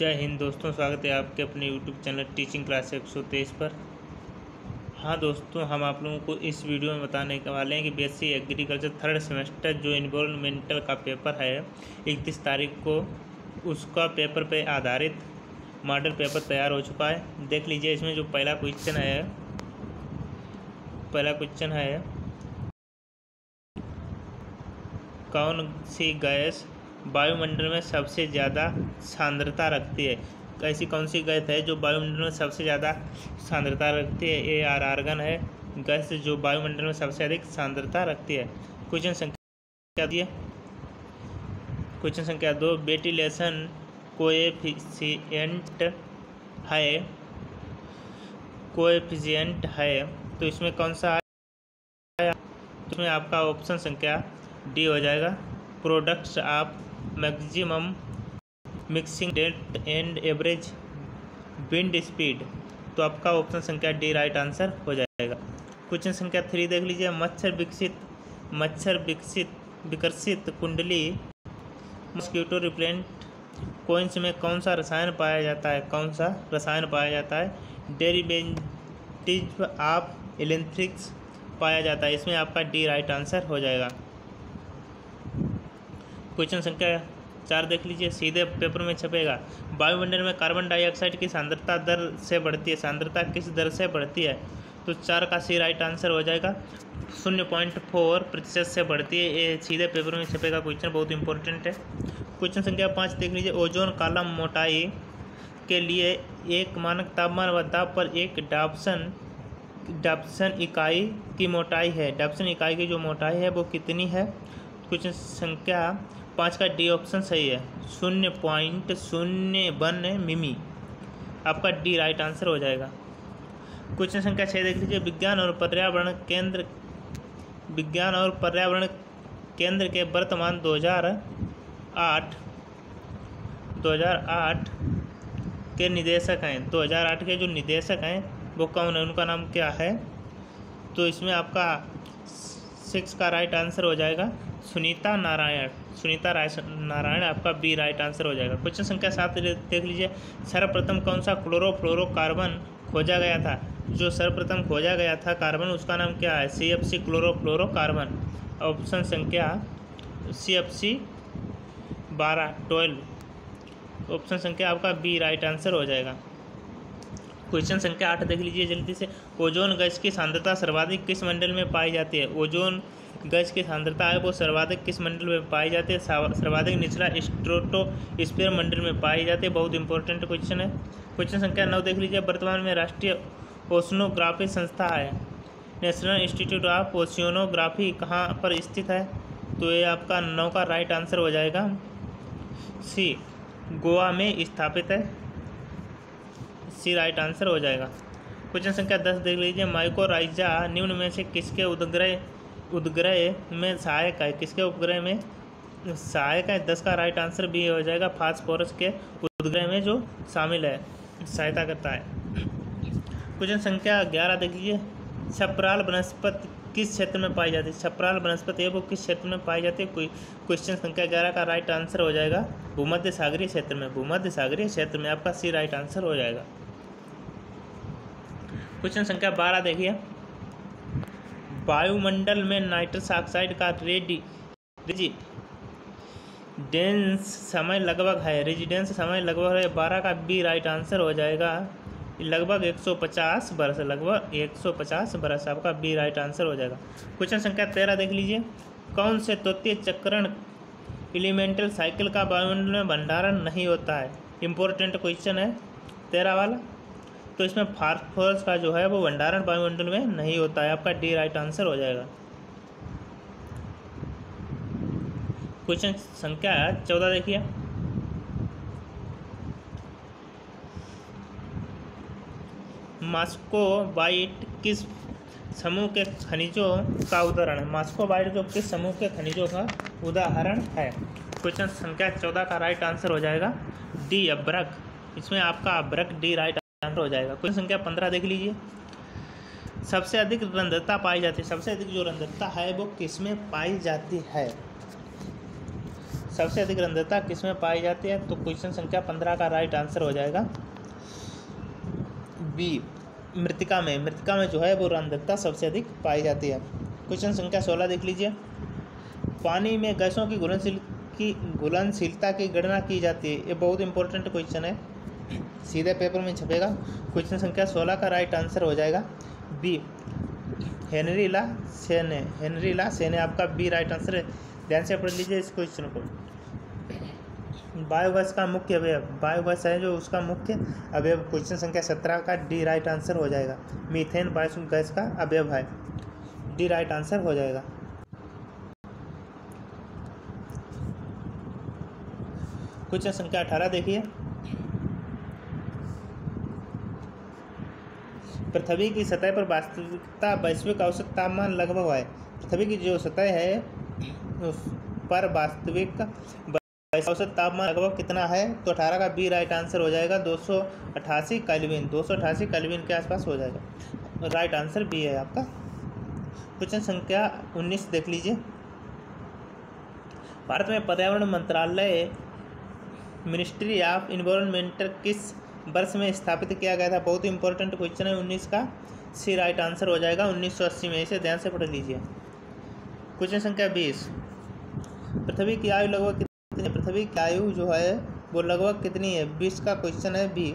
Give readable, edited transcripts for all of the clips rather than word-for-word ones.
जय हिंद दोस्तों, स्वागत है आपके अपने यूट्यूब चैनल टीचिंग क्लास 123 पर। हाँ दोस्तों, हम आप लोगों को इस वीडियो में बताने वाले हैं कि बीएससी एग्रीकल्चर थर्ड सेमेस्टर जो इन्वायरमेंटल का पेपर है 31 तारीख को, उसका पेपर पे आधारित मॉडल पेपर तैयार हो चुका है। देख लीजिए, इसमें जो पहला क्वेश्चन है कौन सी गैस वायुमंडल में सबसे ज़्यादा सांद्रता रखती है। ऐसी कौन सी गैस है जो वायुमंडल में सबसे ज़्यादा सांद्रता रखती है। ये आर्गन है गैस जो वायुमंडल में सबसे अधिक सांद्रता रखती है। क्वेश्चन संख्या दिए, क्वेश्चन संख्या 2, वेंटिलेशन कोएफिशिएंट है तो इसमें कौन सा है। तो इसमें आपका ऑप्शन संख्या डी हो जाएगा, products of maximum mixing rate and average wind speed. तो आपका ऑप्शन संख्या डी राइट आंसर हो जाएगा। क्वेश्चन संख्या 3 देख लीजिए, मच्छर विकसित कुंडली मॉस्किटो रिपेलेंट कोइंस में कौन सा रसायन पाया जाता है। डेरिवेटिव ऑफ एलेंथ्रिक्स पाया जाता है। इसमें आपका डी राइट आंसर हो जाएगा। क्वेश्चन संख्या 4 देख लीजिए, सीधे पेपर में छपेगा। वायुमंडल में कार्बन डाइऑक्साइड की सांद्रता सांद्रता किस दर से बढ़ती है। तो 4 का सी राइट आंसर हो जाएगा। 0.4% से बढ़ती है। ये सीधे पेपर में छपेगा क्वेश्चन, बहुत इंपॉर्टेंट है। क्वेश्चन संख्या 5 देख लीजिए, ओजोन कॉलम मोटाई के लिए एक मानक तापमान व दाब पर एक डाप्सन इकाई की मोटाई है। डाप्सन इकाई की जो मोटाई है वो कितनी है। क्वेश्चन संख्या 5 का डी ऑप्शन सही है, 0.01 मिमी। आपका डी राइट आंसर हो जाएगा। क्वेश्चन संख्या 6 देख लीजिए, विज्ञान और पर्यावरण केंद्र के वर्तमान 2008 के निदेशक हैं। 2008 के जो निदेशक हैं वो कौन है, उनका नाम क्या है। तो इसमें आपका 6 का राइट आंसर हो जाएगा, सुनीता नारायण। आपका बी राइट आंसर हो जाएगा। क्वेश्चन संख्या 7 देख लीजिए, सर्वप्रथम कौन सा क्लोरोफ्लोरोकार्बन खोजा गया था। जो सर्वप्रथम खोजा गया था कार्बन, उसका नाम क्या है, CFC क्लोरोफ्लोरोकार्बन। ऑप्शन संख्या CFC 12 ऑप्शन संख्या आपका बी राइट आंसर हो जाएगा। क्वेश्चन संख्या 8 देख लीजिए जल्दी से, ओजोन गैस की सांद्रता सर्वाधिक किस मंडल में पाई जाती है। ओजोन गैस की सांद्रता है वो सर्वाधिक किस मंडल में पाई जाती है। सर्वाधिक निचला स्ट्रेटोस्फीयर मंडल में पाई जाती है। बहुत इंपॉर्टेंट क्वेश्चन है। क्वेश्चन संख्या 9 देख लीजिए, वर्तमान में राष्ट्रीय ओशनोग्राफी संस्था है, नेशनल इंस्टीट्यूट ऑफ ओशियोनोग्राफी कहाँ पर स्थित है। तो ये आपका 9 का राइट आंसर हो जाएगा, सी गोवा में स्थापित है। सी राइट आंसर हो जाएगा। क्वेश्चन संख्या 10 देख लीजिए, माइकोराइजा निम्न में से किसके उद्ग्रह में सहायक है। किसके उपग्रह में सहायक है। 10 का राइट आंसर भी हो जाएगा, फास्फोरस के उद्ग्रह में जो शामिल है, सहायता करता है। क्वेश्चन संख्या 11 देख लीजिए, छपराल वनस्पति किस क्षेत्र में पाई जाती है। छपराल वनस्पति है वो किस क्षेत्र में पाई जाती है। क्वेश्चन संख्या 11 का राइट आंसर हो जाएगा, भूमध्य सागरीय क्षेत्र में। आपका सी राइट आंसर हो जाएगा। क्वेश्चन संख्या 12 देखिए, वायुमंडल में नाइट्रस ऑक्साइड का रेजिडेंस समय लगभग है। 12 का बी राइट आंसर हो जाएगा, लगभग 150 बरस। आपका बी राइट आंसर हो जाएगा। क्वेश्चन संख्या 13 देख लीजिए, कौन से तत्वीय चक्रण एलिमेंटल साइकिल का वायुमंडल में भंडारण नहीं होता है। इंपॉर्टेंट क्वेश्चन है 13 वाला। तो इसमें फास्फोरस का जो है वो भंडारण वायुमंडल में नहीं होता है। आपका डी राइट आंसर हो जाएगा। क्वेश्चन संख्या 14 देखिए, मॉस्कोबाइट किस समूह के खनिजों का उदाहरण है। मॉस्कोबाइट जो किस समूह के खनिजों का उदाहरण है। क्वेश्चन संख्या 14 का राइट आंसर हो जाएगा, डी अभ्रक। इसमें आपका अभ्रक डी राइट आंसर हो जाएगा। क्वेश्चन संख्या 15 देख लीजिए, सबसे अधिक रंध्रता पाई जाती है। सबसे अधिक जो रंध्रता है वो किस में पाई जाती है। सबसे अधिक रंध्रता किसमें पाई जाती है? तो क्वेश्चन संख्या 15 का राइट आंसर हो जाएगा बी, मृतिका में। मृतिका में जो है वो रंध्रता सबसे अधिक पाई जाती है। क्वेश्चन संख्या 16 देख लीजिए। पानी में गैसों की घुलनशीलता की गणना की जाती है। ये बहुत इंपॉर्टेंट क्वेश्चन है, सीधे पेपर में छपेगा। क्वेश्चन संख्या 16 का राइट आंसर हो जाएगा बी, हेनरी ला सेने। हेनरी ला सेने आपका बी राइट आंसर है। ध्यान से पढ़ लीजिए इस क्वेश्चन को। बायोगैस का मुख्य अवयव, बायोगैस है जो उसका मुख्य अवयव, क्वेश्चन संख्या 17 का डी राइट आंसर हो जाएगा। मीथेन बायोगैस का अवयव है, डी राइट आंसर हो जाएगा। क्वेश्चन संख्या 18 देखिए। पृथ्वी की सतह पर वैश्विक औसत तापमान लगभग है। पृथ्वी की जो सतह है उस पर वास्तविक औसत तापमान लगभग कितना है? तो 18 का बी राइट आंसर हो जाएगा 288 केल्विन। 288 केल्विन के आसपास हो जाएगा। राइट आंसर बी है आपका। क्वेश्चन संख्या 19 देख लीजिए। भारत में पर्यावरण मंत्रालय मिनिस्ट्री ऑफ इन्वायरमेंट किस वर्ष में स्थापित किया गया था? बहुत ही इंपॉर्टेंट क्वेश्चन है। 19 का सी राइट आंसर हो जाएगा 1980 में। इसे ध्यान से पढ़ लीजिए। क्वेश्चन संख्या 20। पृथ्वी की आयु लगभग कितनी है? पृथ्वी की आयु जो है वो लगभग कितनी है? 20 का क्वेश्चन है बी।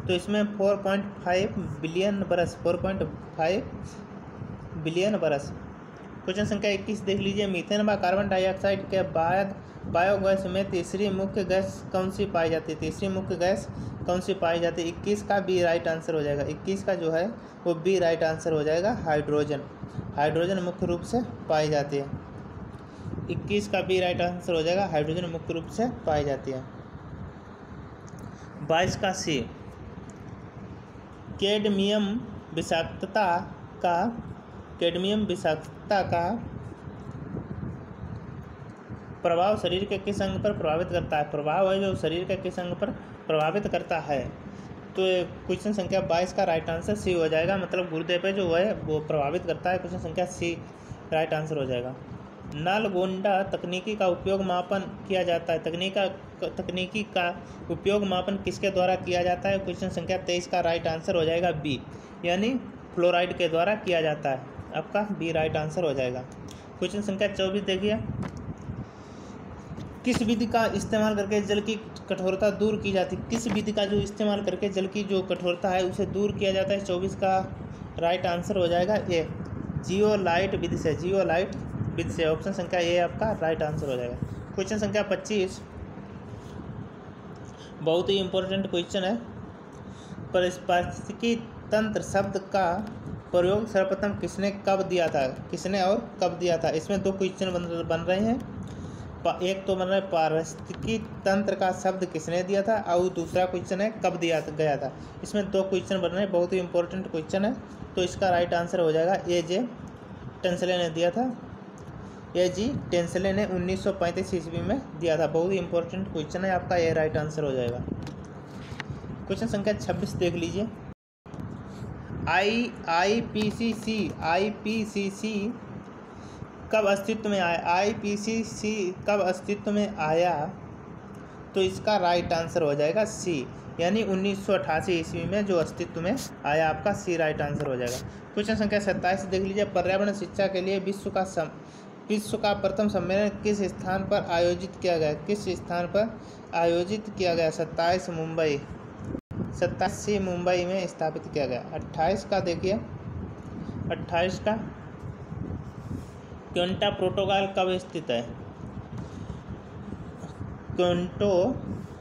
तो इसमें 4.5 बिलियन बरस, 4.5 बिलियन बरस। क्वेश्चन संख्या 21 देख लीजिए। मीथेन व कार्बन डाइऑक्साइड के बाद बायोगैस में तीसरी मुख्य गैस कौन सी पाई जाती है? तीसरी मुख्य गैस कौन सी पाई जाती है? 21 का बी राइट आंसर हो जाएगा। 21 का जो है वो बी राइट आंसर हो जाएगा, हाइड्रोजन। हाइड्रोजन मुख्य रूप से पाई जाती है। 21 का बी राइट आंसर हो जाएगा, हाइड्रोजन मुख्य रूप से पाई जाती है। 22 का सी, कैडमियम विषाक्तता का प्रभाव शरीर के किस अंग पर प्रभावित करता है? प्रभाव है जो शरीर के किस अंग पर प्रभावित करता है? तो क्वेश्चन संख्या 22 का राइट आंसर सी हो जाएगा, मतलब गुर्दे पे जो है वो प्रभावित करता है। क्वेश्चन संख्या सी राइट आंसर हो जाएगा। नालगोंडा तकनीकी का उपयोग मापन किया जाता है। तकनीकी का उपयोग मापन किसके द्वारा किया जाता है? क्वेश्चन संख्या 23 का राइट आंसर हो जाएगा बी, यानी फ्लोराइड के द्वारा किया जाता है। आपका बी राइट आंसर हो जाएगा। क्वेश्चन संख्या 24 देखिए। किस विधि का इस्तेमाल करके जल की कठोरता दूर की जाती है? किस विधि का जो इस्तेमाल करके जल की जो कठोरता है उसे दूर किया जाता है? 24 का राइट आंसर हो जाएगा ए, जियोलाइट विधि से। जियोलाइट विधि से ऑप्शन संख्या ए आपका राइट आंसर हो जाएगा। क्वेश्चन संख्या 25 बहुत ही इंपॉर्टेंट क्वेश्चन है। पारिस्थितिकी तंत्र शब्द का प्रयोग सर्वप्रथम किसने कब दिया था? किसने और कब दिया था? इसमें दो क्वेश्चन बन रहे हैं। एक तो बन रहा है पारिस्थितिकी तंत्र का शब्द किसने दिया था, और दूसरा क्वेश्चन है कब दिया गया था। इसमें दो क्वेश्चन बन रहे हैं, बहुत ही इंपॉर्टेंट क्वेश्चन है। तो इसका राइट आंसर हो जाएगा ए जे टेंसले ने दिया था। ए जी टेंसले ने 1935 ईस्वी में दिया था। बहुत ही इंपॉर्टेंट क्वेश्चन है आपका, ए राइट आंसर हो जाएगा। क्वेश्चन संख्या 26 देख लीजिए। आईपीसीसी कब अस्तित्व में आया? आईपीसीसी कब अस्तित्व में आया? तो इसका राइट आंसर हो जाएगा सी, यानी 1988 ईस्वी में जो अस्तित्व में आया। आपका सी राइट आंसर हो जाएगा। क्वेश्चन संख्या 27 देख लीजिए। पर्यावरण शिक्षा के लिए विश्व का प्रथम सम्मेलन किस स्थान पर आयोजित किया गया? किस स्थान पर आयोजित किया गया? 27 मुंबई में स्थापित किया गया। 28 का देखिए। 28 का क्योंटो प्रोटोकॉल कब स्थित है? क्योंटो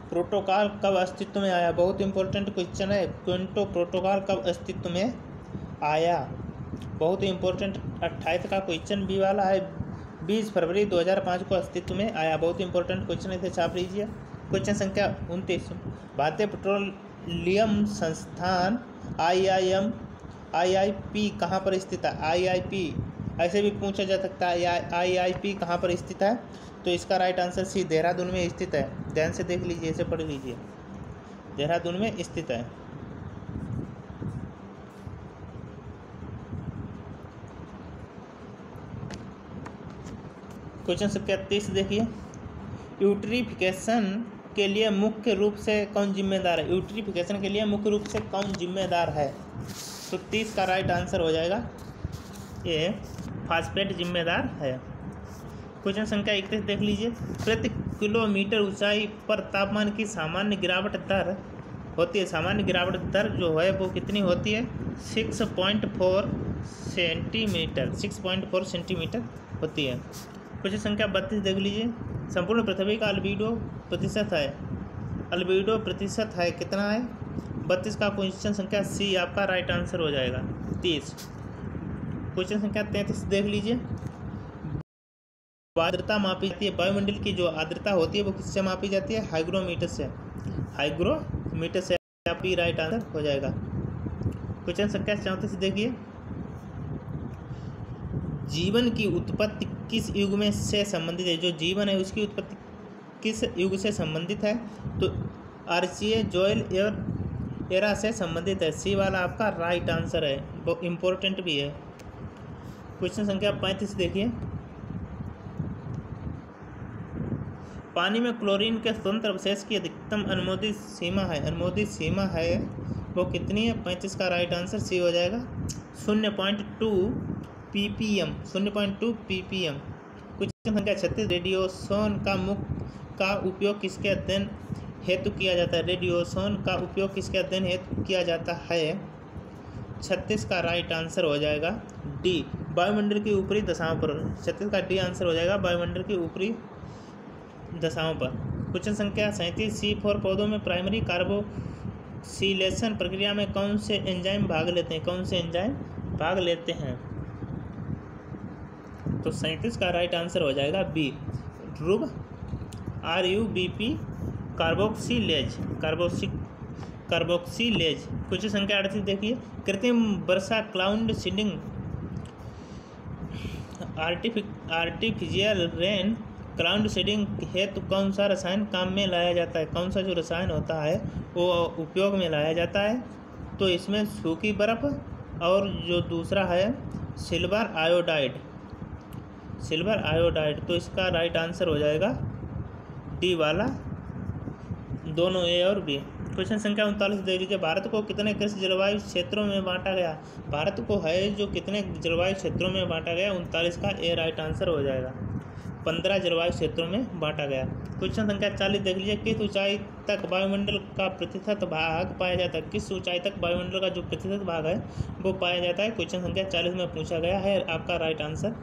प्रोटोकॉल कब अस्तित्व में आया? बहुत इंपॉर्टेंट क्वेश्चन है। क्योंटो प्रोटोकॉल कब अस्तित्व में आया? बहुत ही इंपॉर्टेंट 28 का क्वेश्चन बी वाला है। 20 फरवरी 2005 को अस्तित्व में आया। बहुत इंपॉर्टेंट क्वेश्चन इसे छाप लीजिए। क्वेश्चन संख्या 29। भारतीय पेट्रोलियम संस्थान IIP कहाँ पर स्थित है? IIP ऐसे भी पूछा जा सकता है, IIP कहाँ पर स्थित है? तो इसका राइट आंसर सी, देहरादून में स्थित है। ध्यान से देख लीजिए, इसे पढ़ लीजिए। देहरादून में स्थित है। क्वेश्चन संख्या 30 देखिए। यूट्रिफिकेशन के लिए मुख्य रूप से कौन जिम्मेदार है? यूट्रिफिकेशन के लिए मुख्य रूप से कौन जिम्मेदार है? तो 30 का राइट आंसर हो जाएगा ये फास्फेट जिम्मेदार है। क्वेश्चन संख्या 31 देख लीजिए। प्रति किलोमीटर ऊंचाई पर तापमान की सामान्य गिरावट दर होती है। सामान्य गिरावट दर जो है वो कितनी होती है? 6.4 सेंटीमीटर 6.4 सेंटीमीटर होती है। क्वेश्चन संख्या 32 देख लीजिए। संपूर्ण पृथ्वी का अल्बीडो प्रतिशत है। अल्बीडो प्रतिशत है कितना है? 32 का क्वेश्चन संख्या सी आपका राइट आंसर हो जाएगा 30। क्वेश्चन संख्या 33 देख लीजिए। आर्द्रता मापी जाती है। वायुमंडल की जो आर्द्रता होती है वो किससे मापी जाती है? हाइग्रोमीटर से। हाइग्रोमीटर से आपकी राइट आंसर हो जाएगा। क्वेश्चन संख्या 34 देखिए। जीवन की उत्पत्ति किस युग में से संबंधित है? जो जीवन है उसकी उत्पत्ति किस युग से संबंधित है? तो आर्चियोजोइक एरा से संबंधित है। सी वाला आपका राइट आंसर है, वो इम्पोर्टेंट भी है। क्वेश्चन संख्या 35 देखिए। पानी में क्लोरीन के स्वतंत्र अवशेष की अधिकतम अनुमोदित सीमा है वो कितनी है? 35 का राइट आंसर सी हो जाएगा 0.2 ppm 0.2 ppm। क्वेश्चन संख्या 36। रेडियोसोन का उपयोग किसके अध्ययन हेतु किया जाता है? रेडियोसोन का उपयोग किसके अध्ययन हेतु किया जाता है? 36 का राइट आंसर हो जाएगा डी, वायुमंडल की ऊपरी दशाओं पर। 36 का डी आंसर हो जाएगा वायुमंडल की ऊपरी दशाओं पर। क्वेश्चन संख्या 37। C4 पौधों में प्राइमरी कार्बोक्सिलेशन प्रक्रिया में कौन से एंजाइम भाग लेते हैं? कौन से एंजाइम भाग लेते हैं? तो 37 का राइट आंसर हो जाएगा बी, RUBP कार्बोक्सिलेज। क्वेश्चन संख्या 38 देखिए। कृत्रिम वर्षा cloud seeding artificial rain cloud seeding हेतु कौन सा रसायन काम में लाया जाता है? कौन सा जो रसायन होता है वो उपयोग में लाया जाता है? तो इसमें सूखी बर्फ और जो दूसरा है सिल्वर आयोडाइड। तो इसका राइट आंसर हो जाएगा डी वाला, दोनों ए और बी। क्वेश्चन संख्या 39 देख लीजिए। भारत को कितने कृषि जलवायु क्षेत्रों में बांटा गया? भारत को है जो कितने जलवायु क्षेत्रों में बांटा गया? 39 का ए राइट आंसर हो जाएगा। 15 जलवायु क्षेत्रों में बांटा गया। क्वेश्चन संख्या 40 देख लीजिए। किस ऊंचाई तक वायुमंडल का प्रतिशत भाग पाया जाता है? किस ऊंचाई तक वायुमंडल का जो प्रतिशत भाग है वो पाया जाता है? क्वेश्चन संख्या 40 में पूछा गया है। आपका राइट आंसर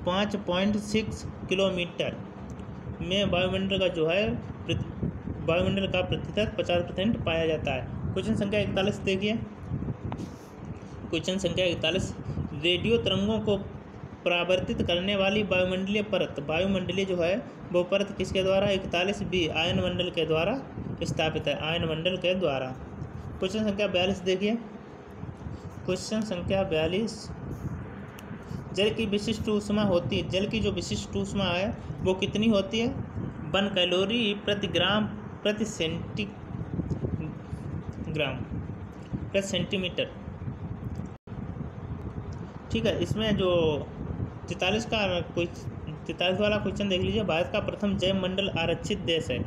5.6 किलोमीटर में वायुमंडल का जो है वायुमंडल का प्रतिशत 50% पाया जाता है। क्वेश्चन संख्या 41 देखिए। क्वेश्चन संख्या 41। रेडियो तरंगों को परावर्तित करने वाली वायुमंडलीय जो है वो परत किसके द्वारा? 41 बी, आयनमंडल के द्वारा स्थापित है, आयनमंडल के द्वारा। क्वेश्चन संख्या 42 देखिए। क्वेश्चन संख्या 42। जल की विशिष्ट ऊष्मा होती है, जल की जो विशिष्ट ऊष्मा है वो कितनी होती है? 1 कैलोरी प्रति ग्राम प्रति सेंटीमीटर। ठीक है। इसमें जो 43 वाला क्वेश्चन देख लीजिए। भारत का प्रथम जैव मंडल आरक्षित देश है।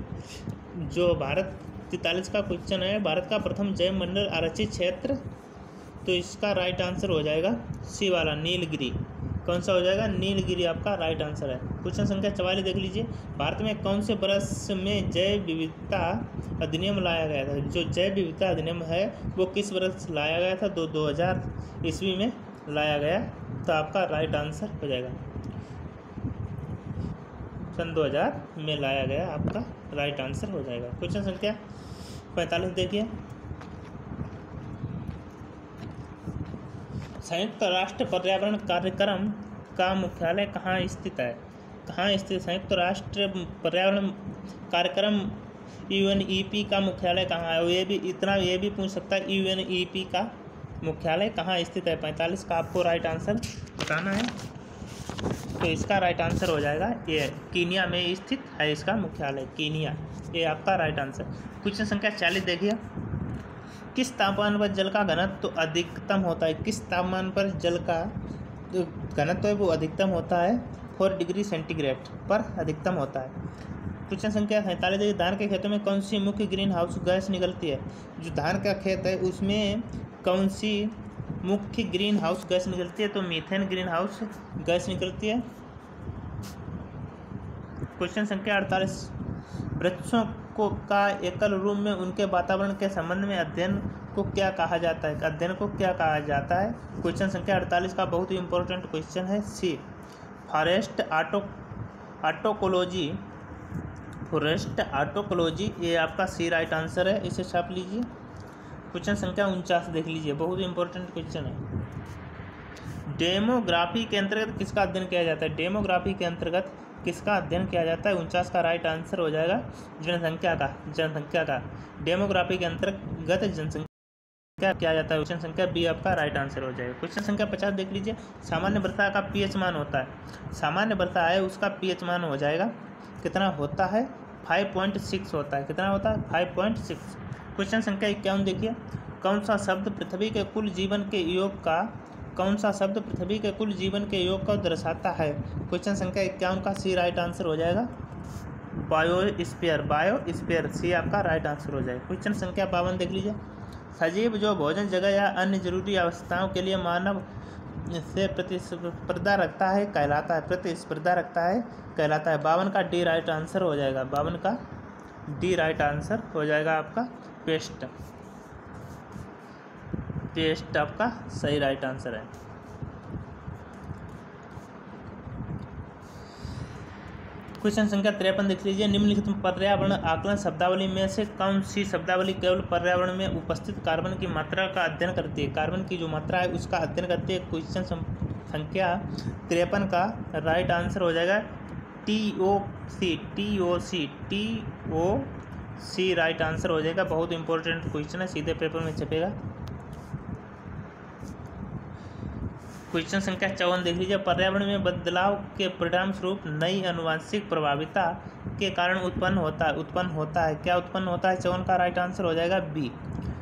जो भारत 43 का क्वेश्चन है, भारत का प्रथम जैव मंडल आरक्षित क्षेत्र, तो इसका राइट आंसर हो जाएगा सी वाला, नीलगिरी। कौन सा हो जाएगा? नीलगिरी आपका राइट आंसर है। क्वेश्चन संख्या 44 देख लीजिए। भारत में कौन से वर्ष में जैव विविधता अधिनियम लाया गया था? जो जैव विविधता अधिनियम है वो किस वर्ष लाया गया था? 2000 ईस्वी में लाया गया। तो आपका राइट आंसर हो जाएगा सन 2000 में लाया गया, आपका राइट आंसर हो जाएगा। क्वेश्चन संख्या 45 देखिए। संयुक्त राष्ट्र पर्यावरण कार्यक्रम का मुख्यालय कहाँ स्थित है? संयुक्त राष्ट्र पर्यावरण कार्यक्रम UNEP का मुख्यालय कहाँ है? ये भी पूछ सकता है UNEP का मुख्यालय कहाँ स्थित है? 45 का आपको राइट आंसर बताना है। तो इसका राइट आंसर हो जाएगा ये, कीनिया में स्थित है इसका मुख्यालय, कीनिया। ये आपका राइट आंसर। क्वेश्चन संख्या 40 देखिए। किस तापमान पर जल का घनत्व तो अधिकतम होता है? किस तापमान पर जल का जो घनत्व है वो अधिकतम होता है? 4 डिग्री सेंटीग्रेड पर अधिकतम होता है। क्वेश्चन संख्या 47 देखिए, धान के खेतों में कौन सी मुख्य ग्रीन हाउस गैस निकलती है। जो धान का खेत है उसमें कौन सी मुख्य ग्रीन हाउस गैस निकलती है, तो मीथेन ग्रीन हाउस गैस निकलती है। क्वेश्चन संख्या 48, वृक्षों को का एकल रूप में उनके वातावरण के संबंध में अध्ययन को क्या कहा जाता है, अध्ययन को क्या कहा जाता है। क्वेश्चन संख्या 48 का बहुत ही इंपॉर्टेंट क्वेश्चन है सी, फॉरेस्ट ऑटोकोलॉजी, फॉरेस्ट ऑटोकोलॉजी, ये आपका सी राइट आंसर है, इसे छाप लीजिए। क्वेश्चन संख्या 49 देख लीजिए, बहुत इंपॉर्टेंट क्वेश्चन है। डेमोग्राफी के अंतर्गत किसका अध्ययन किया जाता है, डेमोग्राफी के अंतर्गत किसका अध्ययन किया जाता है। 49 का राइट आंसर हो जाएगा जनसंख्या का, जनसंख्या का। डेमोग्राफी के अंतर्गत जनसंख्या किया जाता है। क्वेश्चन संख्या बी आपका राइट आंसर हो जाएगा। क्वेश्चन संख्या 50 देख लीजिए, सामान्य वर्षा का पीएच मान होता है, सामान्य वर्षा है उसका पीएच मान हो जाएगा, कितना होता है 5.6 होता है, कितना होता है 5.6। क्वेश्चन संख्या 51 देखिए, कौन सा शब्द पृथ्वी के कुल जीवन के योग का, कौन सा शब्द पृथ्वी के कुल जीवन के योग को दर्शाता है। क्वेश्चन संख्या 51 का सी राइट आंसर हो जाएगा बायोस्फीयर, बायोस्फीयर सी आपका राइट आंसर हो जाएगा। क्वेश्चन संख्या 52 देख लीजिए, सजीव जो भोजन जगह या अन्य जरूरी आवश्यकताओं के लिए मानव से प्रतिस्पर्धा रखता है कहलाता है, प्रतिस्पर्धा रखता है कहलाता है। 52 का डी राइट आंसर हो जाएगा, 52 का डी राइट आंसर हो जाएगा आपका पेस्ट, पेस्ट आपका सही राइट आंसर है। क्वेश्चन संख्या 53 देख लीजिए, निम्नलिखित पर्यावरण आकलन शब्दावली में से कौन सी शब्दावली केवल पर्यावरण में उपस्थित कार्बन की मात्रा का अध्ययन करती है, कार्बन की जो मात्रा है उसका अध्ययन करती है। क्वेश्चन संख्या 53 का राइट आंसर हो जाएगा TOC, TOC, TOC right answer हो जाएगा। बहुत इंपॉर्टेंट क्वेश्चन है, सीधे पेपर में छपेगा। क्वेश्चन संख्या 54 देख लीजिए, पर्यावरण में बदलाव के परिणाम स्वरूप नई आनुवंशिक प्रभाविता के कारण उत्पन्न होता है, क्या उत्पन्न होता है। 54 का राइट आंसर हो जाएगा बी,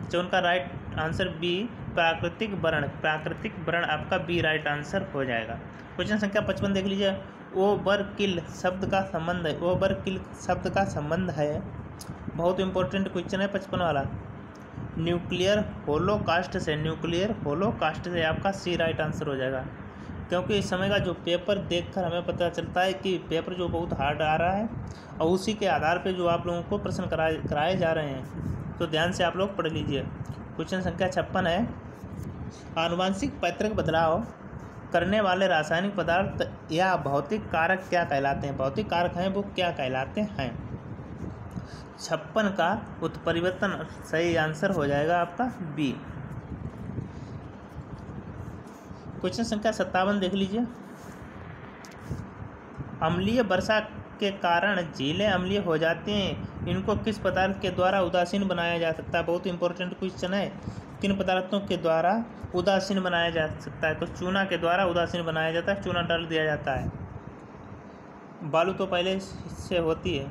54 का राइट आंसर बी, प्राकृतिक वर्ण, प्राकृतिक वर्ण आपका बी राइट आंसर हो जाएगा। क्वेश्चन संख्या 55 देख लीजिए, ओवरकिल शब्द का संबंध है, ओवरकिल शब्द का संबंध है, बहुत इंपॉर्टेंट क्वेश्चन है 55 वाला, न्यूक्लियर होलोकास्ट से, न्यूक्लियर होलोकास्ट से आपका सी राइट आंसर हो जाएगा। क्योंकि इस समय का जो पेपर देखकर हमें पता चलता है कि पेपर जो बहुत हार्ड आ रहा है और उसी के आधार पे जो आप लोगों को प्रश्न कराए जा रहे हैं, तो ध्यान से आप लोग पढ़ लीजिए। क्वेश्चन संख्या 56 है, आनुवंशिक पैतृक बदलाव करने वाले रासायनिक पदार्थ या भौतिक कारक क्या कहलाते हैं, भौतिक कारक हैं वो क्या कहलाते हैं। 56 का उत्परिवर्तन सही आंसर हो जाएगा आपका बी। क्वेश्चन संख्या 57 देख लीजिए, अम्लीय वर्षा के कारण झीलें अम्लीय हो जाती हैं, इनको किस पदार्थ के द्वारा उदासीन बनाया जा सकता है। बहुत इंपॉर्टेंट क्वेश्चन है, किन पदार्थों के द्वारा उदासीन बनाया जा सकता है, तो चूना के द्वारा उदासीन बनाया जाता है, चूना डाल दिया जाता है, बालू तो पहले से होती है।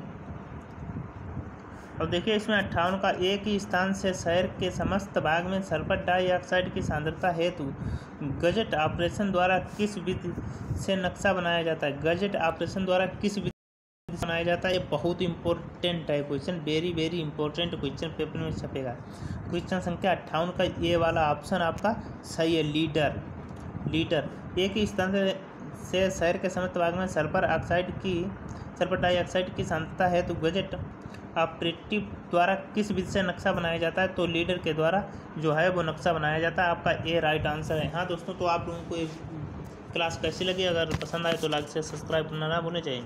अब देखिए इसमें 58 का, एक ही स्थान से शहर के समस्त भाग में सल्फर डाइऑक्साइड की सांद्रता हेतु गजेट ऑपरेशन द्वारा किस विधि से नक्शा बनाया जाता है, गजेट ऑपरेशन द्वारा किस विधि से बनाया जाता है। ये बहुत इंपॉर्टेंट है question, very very important question paper में छपेगा। क्वेश्चन संख्या 58 का ये वाला ऑप्शन आपका सही है, लीडर, लीडर। एक ही स्थान से शहर के समस्त भाग में सल्फर डाइऑक्साइड की सांद्रता हेतु गजेट ऑपरेटिव द्वारा किस विधि से नक्शा बनाया जाता है, तो लीडर के द्वारा जो है वो नक्शा बनाया जाता है, आपका ए राइट आंसर है। हाँ दोस्तों, तो आप लोगों को ये क्लास कैसी लगी, अगर पसंद आए तो लाइक से सब्सक्राइब करना ना भूलें। चाहिए।